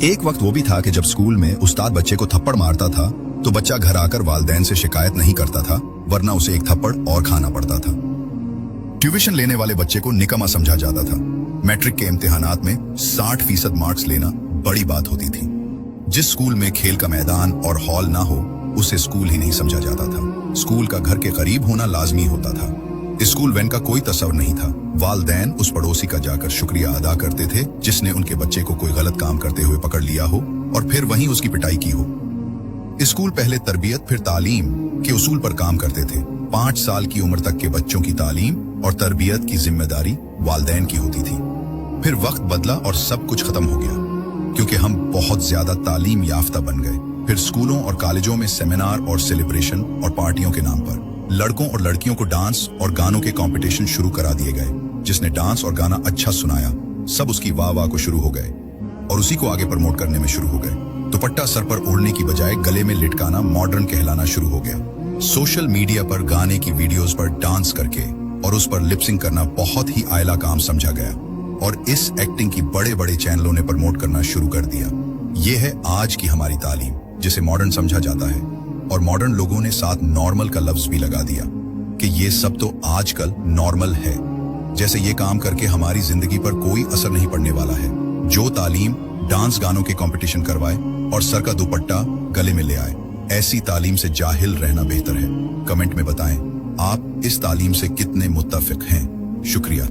एक वक्त वो भी था कि जब स्कूल में उस्ताद बच्चे को थप्पड़ मारता था तो बच्चा घर आकर वालिदैन से शिकायत नहीं करता था, वरना उसे एक थप्पड़ और खाना पड़ता था। ट्यूशन लेने वाले बच्चे को निकम्मा समझा जाता था। मैट्रिक के इम्तिहानात में 60% मार्क्स लेना बड़ी बात होती थी। जिस स्कूल में खेल का मैदान और हॉल ना हो उसे स्कूल ही नहीं समझा जाता था। स्कूल का घर के करीब होना लाजमी होता था। स्कूल वैन का कोई तस्वर नहीं था। वालिदैन उस पड़ोसी का जाकर शुक्रिया अदा करते थे जिसने उनके बच्चे को कोई गलत काम करते हुए पकड़ लिया हो और फिर वहीं उसकी पिटाई की हो। स्कूल पहले तरबियत फिर तालीम के उसूल पर काम करते थे। 5 साल की उम्र तक के बच्चों की तालीम और तरबियत की जिम्मेदारी वालिदैन की होती थी। फिर वक्त बदला और सब कुछ खत्म हो गया क्योंकि हम बहुत ज्यादा तालीम याफ्ता बन गए। फिर स्कूलों और कॉलेजों में सेमिनार और सेलिब्रेशन और पार्टियों के नाम पर लड़कों और लड़कियों को डांस और गानों के कंपटीशन शुरू करा दिए गए। जिसने डांस और गाना अच्छा सुनाया सब उसकी वाह वाह को शुरू हो गए और उसी को आगे प्रमोट करने में शुरू हो गए। दुपट्टा सर पर ओढ़ने की बजाय गले में लिटकाना मॉडर्न कहलाना शुरू हो गया। सोशल मीडिया पर गाने की वीडियोस पर डांस करके और उस पर लिपसिंग करना बहुत ही आयला काम समझा गया और इस एक्टिंग की बड़े बड़े चैनलों ने प्रमोट करना शुरू कर दिया। ये है आज की हमारी तालीम जिसे मॉडर्न समझा जाता है और मॉडर्न लोगों ने साथ नॉर्मल का लफ्ज भी लगा दिया कि ये सब तो आजकल नॉर्मल है, जैसे ये काम करके हमारी जिंदगी पर कोई असर नहीं पड़ने वाला है। जो तालीम डांस गानों के कंपटीशन करवाए और सर का दुपट्टा गले में ले आए, ऐसी तालीम से जाहिल रहना बेहतर है। कमेंट में बताएं आप इस तालीम से कितने मुत्तफिक हैं। शुक्रिया।